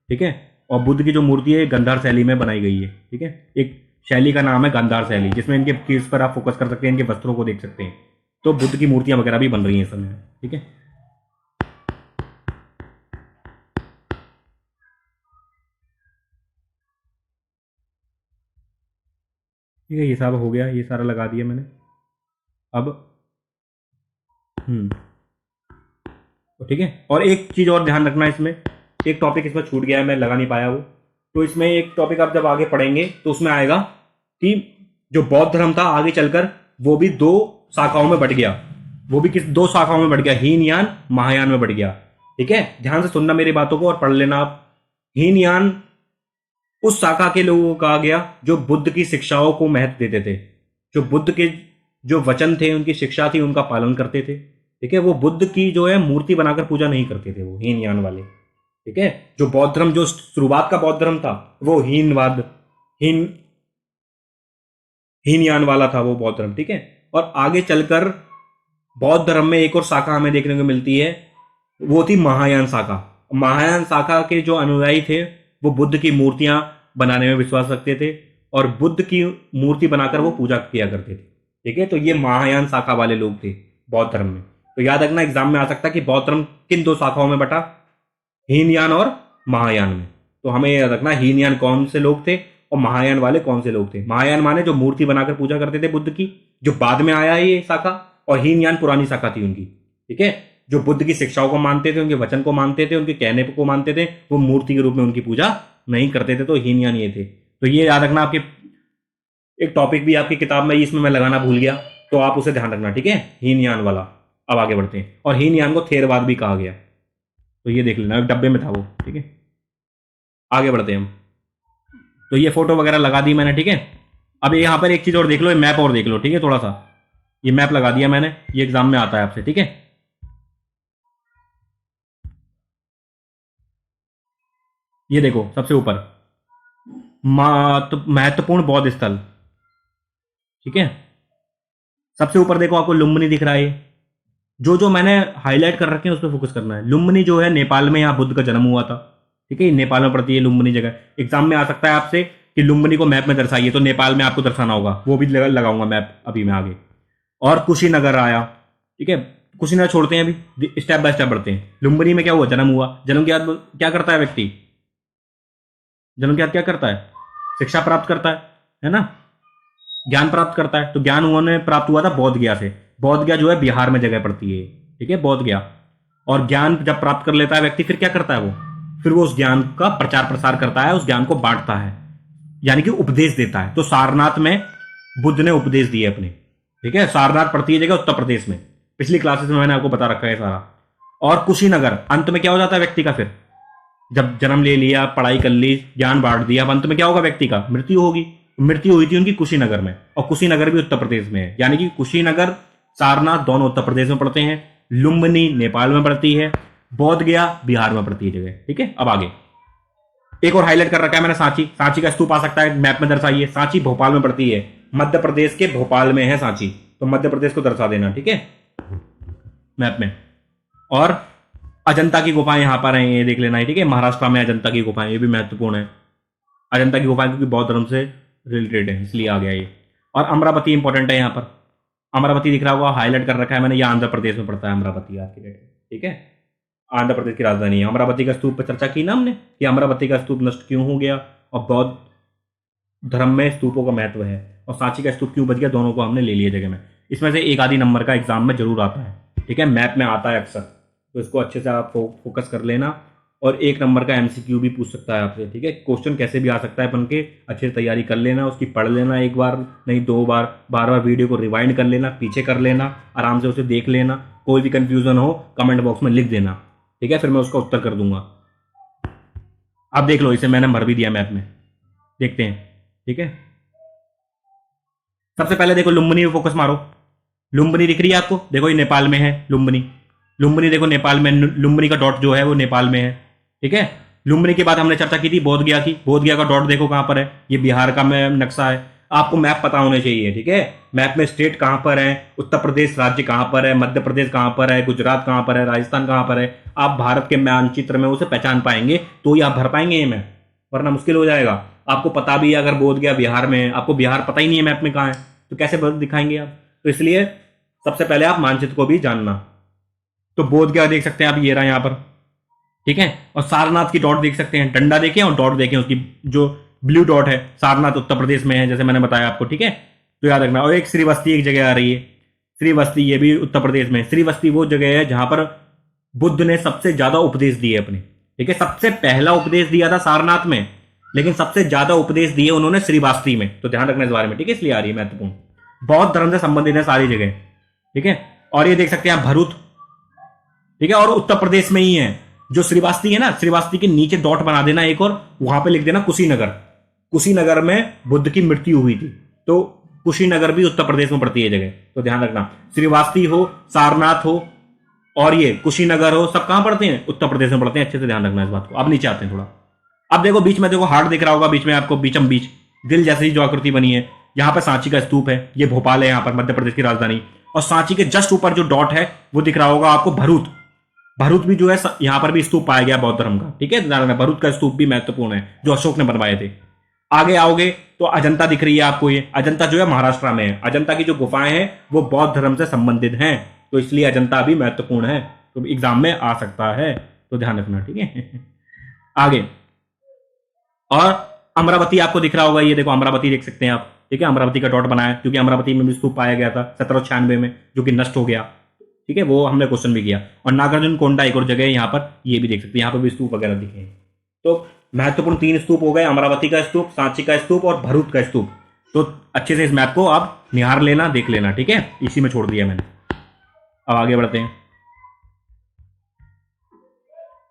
ठीक है, और बुद्ध की जो मूर्ति है गंधार शैली में बनाई गई है, ठीक है। एक शैली का नाम है गंधार शैली, जिसमें इनके केस पर आप फोकस कर सकते हैं, इनके वस्त्रों को देख सकते हैं। तो बुद्ध की मूर्तियां वगैरह भी बन रही हैं इस समय, ठीक है। ठीक है, ये सब हो गया, ये सारा लगा दिया मैंने। अब तो ठीक है, और एक चीज़ और ध्यान रखना इसमें, एक टॉपिक इसमें छूट गया है, मैं लगा नहीं पाया वो। तो इसमें एक टॉपिक आप जब आगे पढ़ेंगे तो उसमें आएगा कि जो बौद्ध धर्म था आगे चलकर वो भी दो शाखाओं में बट गया। वो भी किस दो शाखाओं में बट गया, हीनयान महायान में बट गया। ठीक है, ध्यान से सुनना मेरी बातों को और पढ़ लेना आप। हीनयान उस शाखा के लोगों को कहा गया जो बुद्ध की शिक्षाओं को महत्व देते थे, जो बुद्ध के जो वचन थे, उनकी शिक्षा थी, उनका पालन करते थे। ठीक है, वो बुद्ध की जो है मूर्ति बनाकर पूजा नहीं करते थे, वो हीनयान वाले। ठीक है, जो बौद्ध धर्म, जो शुरुआत का बौद्ध धर्म था वो हीनयान वाला था वो बौद्ध धर्म। ठीक है, और आगे चलकर बौद्ध धर्म में एक और शाखा हमें देखने को मिलती है, वो थी महायान शाखा। महायान शाखा के जो अनुयायी थे वो बुद्ध की मूर्तियां बनाने में विश्वास रखते थे और बुद्ध की मूर्ति बनाकर वो पूजा किया करते थे। ठीक है, तो ये महायान शाखा वाले लोग थे बौद्ध धर्म में। तो याद रखना, एग्जाम में आ सकता है कि बौद्ध धर्म किन दो शाखाओं में बटा, हीनयान और महायान में। तो हमें याद रखना हीनयान कौन से लोग थे और महायान वाले कौन से लोग थे। महायान माने जो मूर्ति बनाकर पूजा करते थे बुद्ध की, जो बाद में आया है ये शाखा, और हीनयान पुरानी शाखा थी उनकी। ठीक है, जो बुद्ध की शिक्षाओं को मानते थे, उनके वचन को मानते थे, उनके कहने को मानते थे, वो मूर्ति के रूप में उनकी पूजा नहीं करते थे। तो हीनयान ये थे। तो ये याद रखना, आपके एक टॉपिक भी आपकी किताब में इसमें मैं लगाना भूल गया, तो आप उसे ध्यान रखना। ठीक है, हीनयान वाला। अब आगे बढ़ते हैं, और हीनयान को थेरवाद भी कहा गया, तो ये देख लेना, एक डब्बे में था वो। ठीक है, आगे बढ़ते हैं हम। तो ये फोटो वगैरह लगा दी मैंने। ठीक है, अब यहाँ पर एक चीज और देख लो, मैप और देख लो। ठीक है, थोड़ा सा ये मैप लगा दिया मैंने, ये एग्जाम में आता है आपसे। ठीक है, ये देखो सबसे ऊपर महत्वपूर्ण बौद्ध स्थल। ठीक है, सबसे ऊपर देखो आपको लुम्बिनी दिख रहा है। जो जो मैंने हाईलाइट कर रखे हैं उस पर फोकस करना है। लुम्बिनी जो है नेपाल में, यहाँ बुद्ध का जन्म हुआ था। ठीक है, नेपाल में पड़ती है लुम्बिनी जगह। एग्जाम में आ सकता है आपसे कि लुम्बिनी को मैप में दर्शाइए, तो नेपाल में आपको दर्शाना होगा, वो भी लगाऊंगा मैप अभी मैं आगे। और कुशीनगर आया। ठीक है, कुशीनगर छोड़ते हैं अभी, स्टेप बाय स्टेप बढ़ते हैं। लुम्बिनी में क्या हुआ, जन्म हुआ। जन्म के बाद क्या करता है व्यक्ति, जन्म के बाद क्या करता है, शिक्षा प्राप्त करता है ना, ज्ञान प्राप्त करता है। तो ज्ञान उन्होंने प्राप्त हुआ था बोध गया से। बोध गया जो है बिहार में जगह पड़ती है। ठीक है, बोध गया। और ज्ञान जब प्राप्त कर लेता है व्यक्ति, फिर क्या करता है वो, फिर वो उस ज्ञान का प्रचार प्रसार करता है, उस ज्ञान को बांटता है, यानी कि उपदेश देता है। तो सारनाथ में बुद्ध ने उपदेश दिए अपने। ठीक है, सारनाथ पड़ती है जगह उत्तर प्रदेश में, पिछली क्लासेस में मैंने आपको बता रखा है सारा। और कुशीनगर, अंत में क्या हो जाता है व्यक्ति का, फिर जब जन्म ले लिया, पढ़ाई कर ली, ज्ञान बांट दिया, अब अंत में क्या होगा व्यक्ति का, मृत्यु होगी। मृत्यु हुई थी उनकी कुशीनगर में, और कुशीनगर भी उत्तर प्रदेश में है। यानी कि कुशीनगर, सारनाथ दोनों उत्तर प्रदेश में पड़ते हैं, लुम्बिनी नेपाल में पड़ती है, बोध गया बिहार में पड़ती है जगह। ठीक है, अब आगे एक और हाईलाइट कर रखा है मैंने, सांची। सांची का स्तूप आ सकता है, मैप में दर्शाइए। सांची भोपाल में पड़ती है, मध्य प्रदेश के भोपाल में है सांची, तो मध्य प्रदेश को दर्शा देना। ठीक है, मैप में। और अजंता की गुफाएं यहां पर हैं, ये देख लेना है। ठीक है, महाराष्ट्र में अजंता की गुफाएं, ये भी महत्वपूर्ण है। अजंता की गुफाएं क्योंकि बौद्ध धर्म से रिलेटेड है, इसलिए आ गया ये। और अमरावती इंपॉर्टेंट है यहाँ पर, अमरावती दिख रहा होगा, हाईलाइट कर रखा है मैंने, ये आंध्र प्रदेश में पड़ता है अमरावती आज की डेट में। ठीक है, आंध्र प्रदेश की राजधानी है। अमरावती का स्तूप पर चर्चा की ना हमने कि अमरावती का स्तूप नष्ट क्यों हो गया, और बौद्ध धर्म में स्तूपों का महत्व है, और सांची का स्तूप क्यों बच गया, दोनों को हमने ले लिया जगह में। इसमें से एक आधी नंबर का एग्जाम में जरूर आता है। ठीक है, मैप में आता है अक्सर, तो इसको अच्छे से आप फोकस कर लेना। और एक नंबर का एमसीक्यू भी पूछ सकता है आपसे। ठीक है, क्वेश्चन कैसे भी आ सकता है बन के, अच्छे से तैयारी कर लेना, उसकी पढ़ लेना एक बार नहीं दो बार, बार बार वीडियो को रिवाइंड कर लेना, पीछे कर लेना, आराम से उसे देख लेना। कोई भी कंफ्यूजन हो कमेंट बॉक्स में लिख देना। ठीक है, फिर मैं उसका उत्तर कर दूंगा। अब देख लो, इसे मैंने भर भी दिया मैप में, देखते हैं। ठीक है, सबसे पहले देखो लुम्बिनी में फोकस मारो। लुम्बिनी दिख रही है आपको, देखो ये नेपाल में है लुम्बिनी। लुम्बिनी देखो नेपाल में, लुम्बिनी का डॉट जो है वो नेपाल में है। ठीक है, लुम्बिनी के बाद हमने चर्चा की थी बोध गया की। बोध गया का डॉट देखो कहां पर है, ये बिहार का में नक्शा है। आपको मैप पता होने चाहिए, ठीक है। मैप में स्टेट कहां पर है, उत्तर प्रदेश राज्य कहां पर है, मध्य प्रदेश कहां पर है, गुजरात कहां पर है, राजस्थान कहां पर है। आप भारत के मानचित्र में उसे पहचान पाएंगे तो ही आप भर पाएंगे ये मैप, वरना मुश्किल हो जाएगा। आपको पता भी है अगर बोध गया बिहार में है, आपको बिहार पता ही नहीं है मैप में कहां है, तो कैसे दिखाएंगे आप। तो इसलिए सबसे पहले आप मानचित्र को भी जानना। तो बोध गया देख सकते हैं आप, ये रहा यहां पर, ठीक है। और सारनाथ की डॉट देख सकते हैं, डंडा देखें और डॉट देखें, उसकी जो ब्लू डॉट है, सारनाथ उत्तर प्रदेश में है, जैसे मैंने बताया आपको, ठीक है। तो याद रखना। और एक श्रीवस्ती एक जगह आ रही है, श्रीवस्ती, ये भी उत्तर प्रदेश में। श्रीवस्ती वो जगह है जहां पर बुद्ध ने सबसे ज्यादा उपदेश दिए अपने, ठीक है। सबसे पहला उपदेश दिया था सारनाथ में, लेकिन सबसे ज्यादा उपदेश दिए उन्होंने श्रीवास्ती में। तो ध्यान रखना इस बारे में, ठीक है, इसलिए आ रही है महत्वपूर्ण। बौद्ध धर्म से संबंधित है सारी जगह, ठीक है। और ये देख सकते हैं आप भरूच, ठीक है, और उत्तर प्रदेश में ही है। जो श्रीवास्ती है ना, श्रीवास्ती के नीचे डॉट बना देना एक, और वहां पे लिख देना कुशीनगर। कुशीनगर में बुद्ध की मृत्यु हुई थी, तो कुशीनगर भी उत्तर प्रदेश में पड़ती है जगह, तो ध्यान रखना। श्रीवास्ती हो, सारनाथ हो और ये कुशीनगर हो, सब कहां पड़ते हैं, उत्तर प्रदेश में पड़ते हैं। अच्छे से ध्यान रखना इस बात को। अब नीचे आते हैं थोड़ा। अब देखो बीच में, देखो हार्ट दिख रहा होगा बीच में आपको, बीचम बीच दिल जैसी जो आकृति बनी है। यहां पर सांची का स्तूप है, ये भोपाल है यहां पर, मध्य प्रदेश की राजधानी। और सांची के जस्ट ऊपर जो डॉट है वो दिख रहा होगा आपको भरूच। भरूच भी जो है यहां पर भी स्तूप पाया गया बौद्ध धर्म का, ठीक है। भरूच का स्तूप भी महत्वपूर्ण है, जो अशोक ने बनवाए थे। आगे आओगे तो अजंता दिख रही है आपको, ये अजंता जो है महाराष्ट्र में है। अजंता की जो गुफाएं हैं वो बौद्ध धर्म से संबंधित हैं, तो इसलिए अजंता भी महत्वपूर्ण है, तो एग्जाम में आ सकता है, तो ध्यान रखना, ठीक है। आगे, और अमरावती आपको दिख रहा होगा, ये देखो अमरावती देख सकते हैं आप, ठीक है। अमरावती का डॉट बनाया क्योंकि अमरावती में भी स्तूप पाया गया था 1796 में, जो कि नष्ट हो गया, ठीक है। वो हमने क्वेश्चन भी किया। और नागार्जुन कोंडा एक और जगह है यहाँ पर, ये भी देख सकते हैं, यहाँ पर भी स्तूप वगैरह दिखे हैं। तो महत्वपूर्ण 3 स्तूप हो गए, अमरावती का स्तूप, सांची का स्तूप और भरूच का स्तूप। तो अच्छे से इस मैप को आप निहार लेना, देख लेना, ठीक है। इसी में छोड़ दिया मैंने। अब आगे बढ़ते हैं,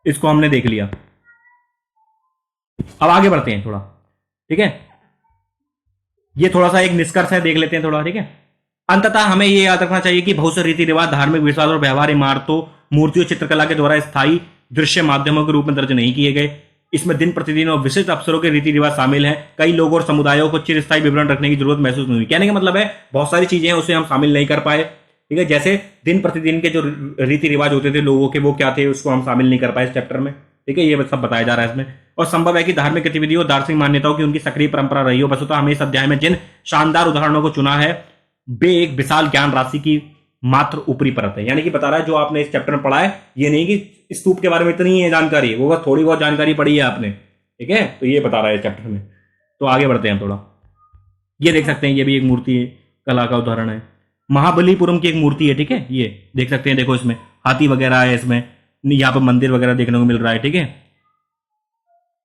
इसको हमने देख लिया। अब आगे बढ़ते हैं थोड़ा, ठीक है। ये थोड़ा सा एक निष्कर्ष है, देख लेते हैं थोड़ा, ठीक है। अंततः हमें यह याद रखना चाहिए कि बहुत से रीति रिवाज, धार्मिक विश्वास और व्यवहार इमारतों, मूर्तियों, चित्रकला के द्वारा स्थायी दृश्य माध्यमों के रूप में दर्ज नहीं किए गए। इसमें दिन प्रतिदिन और विशिष्ट अवसरों के रीति रिवाज शामिल हैं। कई लोगों और समुदायों को चिरस्थायी विवरण रखने की जरूरत महसूस नहीं हुई। कहने का मतलब है बहुत सारी चीजें हैं उसे हम शामिल नहीं कर पाए, ठीक है। जैसे दिन प्रतिदिन के जो रीति रिवाज होते थे लोगों के, वो क्या थे, उसको हम शामिल नहीं कर पाए इस चैप्टर में, ठीक है। ये सब बताया जा रहा है इसमें। और संभव है कि धार्मिक गतिविधियों, दार्शनिक मान्यताओं की उनकी सक्रिय परंपरा रही हो। वस्तुतः हमें इस अध्याय में जिन शानदार उदाहरणों को चुना है वे एक विशाल ज्ञान राशि की मात्र ऊपरी परत है। यानी कि बता रहा है जो आपने इस चैप्टर में पढ़ा है, ये नहीं कि स्तूप के बारे में इतनी है जानकारी, वो बस थोड़ी बहुत जानकारी पढ़ी है आपने, ठीक है। तो ये बता रहा है चैप्टर में। तो आगे बढ़ते हैं थोड़ा। ये देख सकते हैं, ये भी एक मूर्ति कला का उदाहरण है। महाबलीपुरम की एक मूर्ति है, ठीक है। ये देख सकते हैं, देखो इसमें हाथी वगैरह है, इसमें यहाँ पर मंदिर वगैरह देखने को मिल रहा है, ठीक है।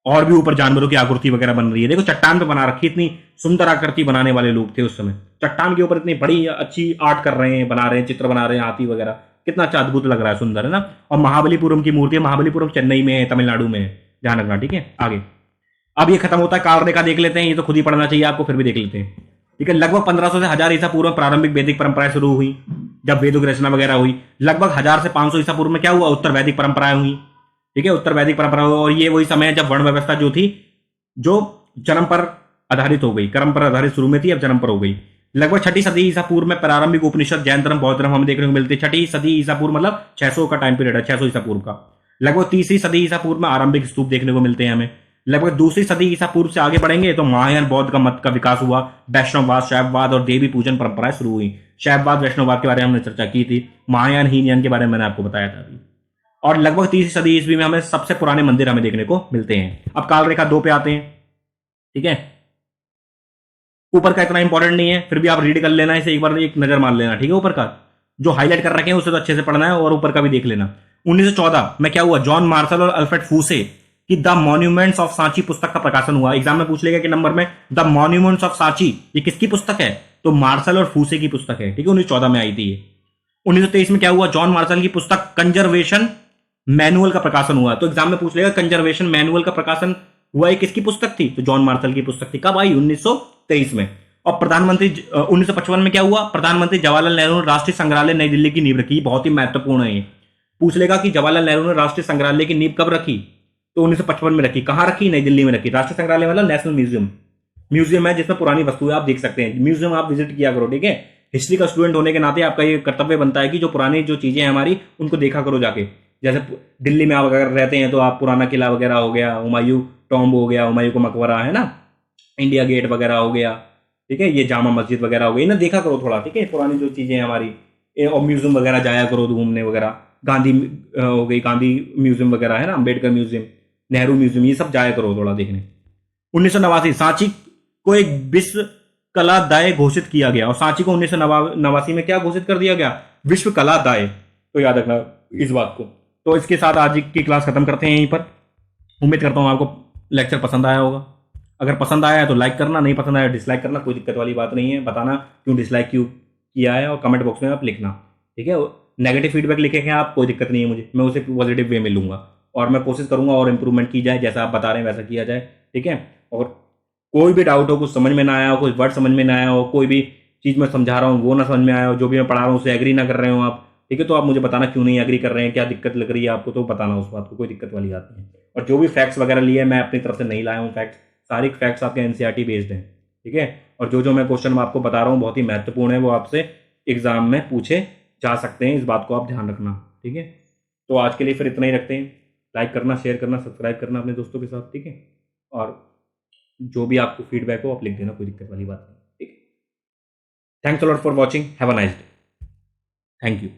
और भी ऊपर जानवरों की आकृति वगैरह बन रही है। देखो चट्टान पे बना रखी, इतनी सुंदर आकृति बनाने वाले लोग थे उस समय। चट्टान के ऊपर इतनी बड़ी अच्छी आर्ट कर रहे हैं, बना रहे हैं, चित्र बना रहे हैं, हाथी वगैरह, कितना अच्छा अद्भुत लग रहा है, सुंदर है ना। और महाबलीपुरम की मूर्ति है, महाबलीपुरम चेन्नई में है, तमिलनाडु में है, ध्यान रखना, ठीक है। आगे अब ये खत्म होता है, काल रेखा देख लेते हैं। ये तो खुद ही पढ़ना चाहिए आपको, फिर भी देख लेते हैं, ठीक है। लगभग 1500 से 1000 ईसा पूर्व प्रारंभिक वैदिक परंपराएं शुरू हुई, जब वेदों की रचना वगैरह हुई। लगभग 1000 से 500 ईसा पूर्व में क्या हुआ, उत्तर वैदिक परंपराएं हुई, ठीक है। उत्तर वैदिक परंपरा, और ये वही समय है जब वर्ण व्यवस्था जो थी, जो जन्म पर आधारित हो गई, कर्म पर आधारित शुरू में थी, अब जन्म पर हो गई। लगभग 6ठी सदी ईसा पूर्व में प्रारंभिक उपनिषद, जैन धर्म, बौद्ध धर्म हमें देखने को मिलते हैं। 6ठी सदी ईसा पूर्व मतलब 600 का टाइम पीरियड है, 600 ईसा पूर्व का। लगभग 3री सदी ईसा पूर्व में आरंभिक स्तूप देखने को मिलते हैं हमें। लगभग 2री सदी ईसा पूर्व से आगे बढ़ेंगे तो महायान बौद्ध का मत का विकास हुआ। वैष्णववाद, शैववाद और देवी पूजन परंपराएं शुरू हुई। शैववाद, वैष्णववाद के बारे में हमने चर्चा की थी। महायान, हीनयान के बारे में मैंने आपको बताया था अभी। और लगभग 3री सदी ईस्वी में हमें सबसे पुराने मंदिर हमें देखने को मिलते हैं। अब काल रेखा 2 पे आते हैं, ठीक है। ऊपर का इतना इंपॉर्टेंट नहीं है, फिर भी आप रीड कर लेना इसे, एक बार एक नजर मार लेना, ठीक है। ऊपर का जो हाईलाइट कर रखे हैं उसे तो अच्छे से पढ़ना है, और ऊपर का भी देख लेना। 1914 में क्या हुआ, जॉन मार्शल और अल्फ्रेड फूसे की द मॉन्यूमेंट्स ऑफ सांची पुस्तक का प्रकाशन हुआ। एग्जाम में पूछ लेगा कि नंबर में द मॉन्यूमेंट्स ऑफ सांची ये किसकी पुस्तक है, तो मार्शल और फूसे की पुस्तक है, ठीक है। 1914 में आई थी ये। 1923 में क्या हुआ, जॉन मार्शल की पुस्तक कंजर्वेशन मैनुअल का प्रकाशन हुआ। तो एग्जाम में पूछ लेगा कंजर्वेशन मैनुअल का प्रकाशन हुआ, ये किसकी पुस्तक थी, तो जॉन मार्शल की पुस्तक थी। कब आई, 1923 में। और प्रधानमंत्री 1955 में क्या हुआ, प्रधानमंत्री जवाहरलाल नेहरू ने राष्ट्रीय संग्रहालय नई दिल्ली की नींव रखी। बहुत ही महत्वपूर्ण है ये, पूछ लेगा कि जवाहरलाल नेहरू ने राष्ट्रीय संग्रहालय की नींव कब रखी, तो 1955 में रखी। कहां रखी, नई दिल्ली में रखी। राष्ट्रीय संग्रहालय मतलब नेशनल म्यूजियम, म्यूजियम है जिसमें पुरानी वस्तुएं आप देख सकते हैं, म्यूजियम आप विजिट किया करो, ठीक है। हिस्ट्री का स्टूडेंट होने के नाते आपका ये कर्तव्य बनता है कि जो पुरानी जो चीजें हैं हमारी उनको देखा करो जाके। जैसे दिल्ली में आप अगर रहते हैं तो आप पुराना किला वगैरह हो गया, हुमायूं टॉम्ब हो गया, हुमायूं का मकबरा है ना, इंडिया गेट वगैरह हो गया, ठीक है, ये जामा मस्जिद वगैरह हो गई ना, देखा करो थोड़ा, ठीक है, पुरानी जो चीजें हैं हमारी। और म्यूजियम वगैरह जाया करो घूमने वगैरह, गांधी हो गई, गांधी म्यूजियम वगैरह है ना, अंबेडकर म्यूजियम, नेहरू म्यूजियम, ये सब जाया करो थोड़ा देखने। 1989 सांची को एक विश्व कला दाय घोषित किया गया, और सांची को 1989 में क्या घोषित कर दिया गया, विश्व कला दाय। तो याद रखना इस बात को। तो इसके साथ आज की क्लास खत्म करते हैं यहीं पर। उम्मीद करता हूं आपको लेक्चर पसंद आया होगा। अगर पसंद आया है तो लाइक करना, नहीं पसंद आया डिसलाइक करना, कोई दिक्कत वाली बात नहीं है, बताना क्यों डिसलाइक क्यों किया है, और कमेंट बॉक्स में आप लिखना, ठीक है। नेगेटिव फीडबैक लिखेंगे आप, कोई दिक्कत नहीं है मुझे, मैं उसे पॉजिटिव वे में लूंगा, और मैं कोशिश करूंगा और इंप्रूवमेंट की जाए, जैसा आप बता रहे हैं वैसा किया जाए, ठीक है। और कोई भी डाउट हो, कुछ समझ में ना आया हो, कोई वर्ड समझ में ना आया हो, कोई भी चीज़ मैं समझा रहा हूँ वो ना समझ में आया हो, जो भी मैं पढ़ा रहा हूँ उससे एग्री ना कर रहे हो आप, ठीक है, तो आप मुझे बताना क्यों नहीं एग्री कर रहे हैं, क्या दिक्कत लग रही है आपको, तो बताना उस बात को, कोई दिक्कत वाली बात नहीं है। और जो भी फैक्ट्स वगैरह लिए मैं अपनी तरफ से नहीं लाया हूँ फैक्ट्स, सारी फैक्ट्स आपके एनसीईआरटी बेस्ड हैं, ठीक है। और जो जो मैं क्वेश्चन आपको बता रहा हूँ बहुत ही महत्वपूर्ण है, वो आपसे एग्जाम में पूछे जा सकते हैं, इस बात को आप ध्यान रखना, ठीक है। तो आज के लिए फिर इतना ही रखते हैं। लाइक करना, शेयर करना, सब्सक्राइब करना अपने दोस्तों के साथ, ठीक है। और जो भी आपको फीडबैक हो आप लिख देना, कोई दिक्कत वाली बात नहीं, ठीक है। Thanks a lot for watching, have a nice day, thank you.